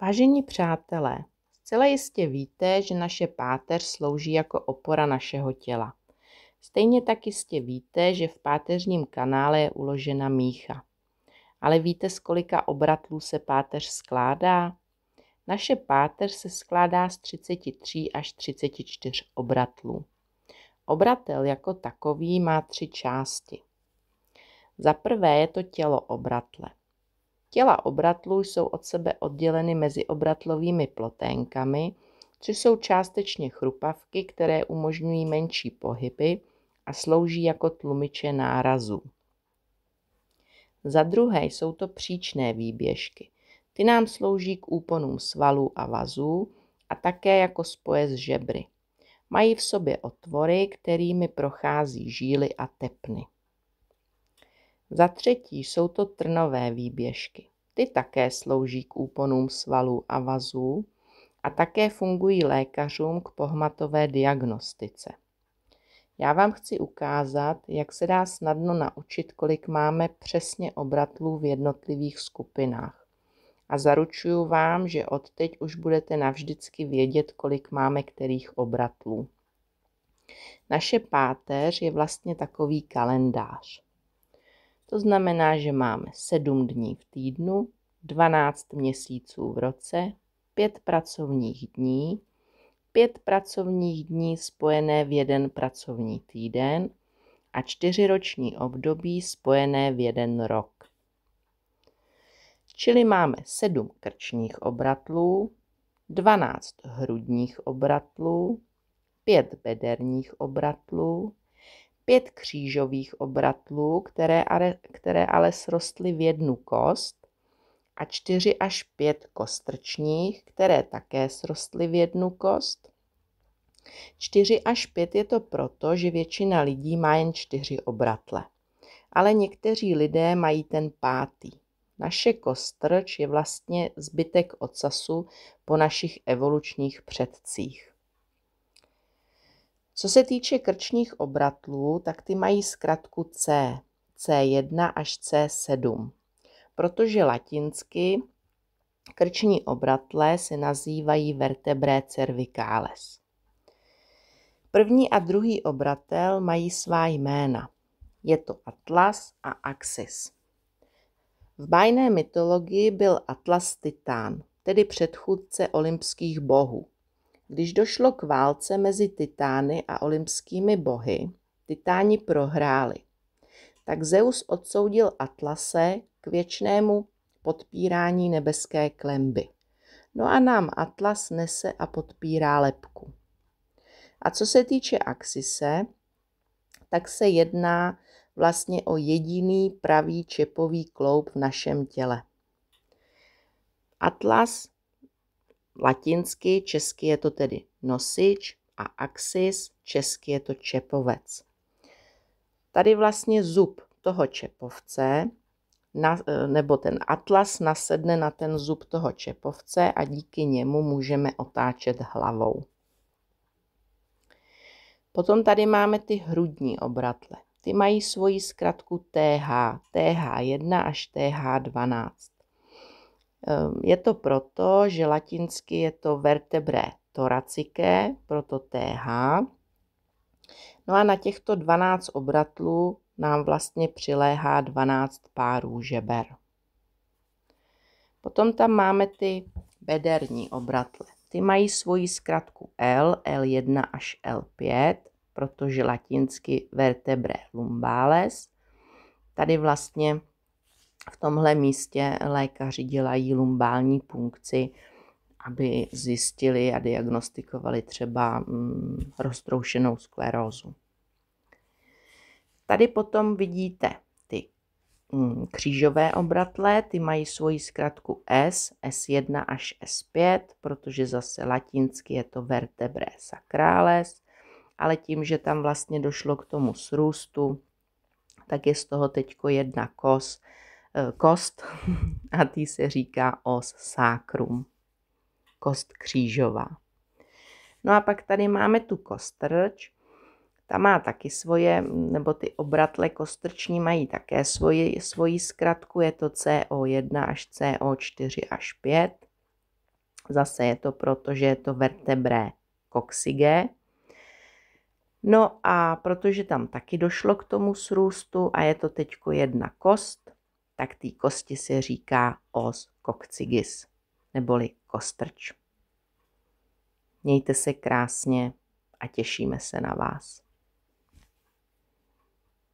Vážení přátelé, zcela jistě víte, že naše páteř slouží jako opora našeho těla. Stejně tak jistě víte, že v páteřním kanále je uložena mícha. Ale víte, z kolika obratlů se páteř skládá? Naše páteř se skládá z 33 až 34 obratlů. Obratel jako takový má 3 části. Za prvé je to tělo obratle. Těla obratlů jsou od sebe odděleny mezioobratlovými ploténkami, což jsou částečně chrupavky, které umožňují menší pohyby a slouží jako tlumiče nárazů. Za druhé jsou to příčné výběžky. Ty nám slouží k úponům svalů a vazů a také jako spoje s žebry. Mají v sobě otvory, kterými prochází žíly a tepny. Za třetí jsou to trnové výběžky. Ty také slouží k úponům svalů a vazů a také fungují lékařům k pohmatové diagnostice. Já vám chci ukázat, jak se dá snadno naučit, kolik máme přesně obratlů v jednotlivých skupinách. A zaručuju vám, že odteď už budete navždycky vědět, kolik máme kterých obratlů. Naše páteř je vlastně takový kalendář. To znamená, že máme 7 dní v týdnu, 12 měsíců v roce, 5 pracovních dní, 5 pracovních dní spojené v jeden pracovní týden a 4 roční období spojené v jeden rok. Čili máme 7 krčních obratlů, 12 hrudních obratlů, 5 bederních obratlů, 5 křížových obratlů, které ale srostly v jednu kost, a 4 až 5 kostrčních, které také srostly v jednu kost. 4 až 5 je to proto, že většina lidí má jen 4 obratle, ale někteří lidé mají ten 5. Naše kostrč je vlastně zbytek ocasu po našich evolučních předcích. Co se týče krčních obratlů, tak ty mají zkratku C, C1 až C7, protože latinsky krční obratle se nazývají vertebrae cervicalis. První a druhý obratel mají svá jména. Je to Atlas a Axis. V bájné mytologii byl Atlas Titán, tedy předchůdce olympských bohů. Když došlo k válce mezi Titány a olympskými bohy, Titáni prohráli. Tak Zeus odsoudil Atlase k věčnému podpírání nebeské klenby. No a nám Atlas nese a podpírá lebku. A co se týče Axise, tak se jedná vlastně o jediný pravý čepový kloub v našem těle. Atlas latinsky, česky je to tedy nosič a axis, česky je to čepovec. Tady vlastně zub toho čepovce, nebo ten atlas nasedne na ten zub toho čepovce a díky němu můžeme otáčet hlavou. Potom tady máme ty hrudní obratle. Ty mají svoji zkratku TH, TH1 až TH12. Je to proto, že latinsky je to vertebrae thoracicae, proto TH. No a na těchto 12 obratlů nám vlastně přiléhá 12 párů žeber. Potom tam máme ty bederní obratle. Ty mají svoji zkratku L, L1 až L5, protože latinsky vertebrae lumbales. Tady vlastně v tomhle místě lékaři dělají lumbální punkci, aby zjistili a diagnostikovali třeba roztroušenou sklerózu. Tady potom vidíte ty křížové obratle, ty mají svoji zkratku S, S1 až S5, protože zase latinsky je to vertebrae sacrales, ale tím, že tam vlastně došlo k tomu srůstu, tak je z toho teďko jedna kost a tý se říká os sacrum, kost křížová. No a pak tady máme tu kostrč, ta má taky svoje, nebo ty obratle kostrční mají také svoji zkratku, je to CO1 až CO4 až 5. Zase je to proto, že je to vertebré coccygé. No a protože tam taky došlo k tomu srůstu a je to teďko jedna kost, tak té kosti se říká os coccygis, neboli kostrč. Mějte se krásně a těšíme se na vás.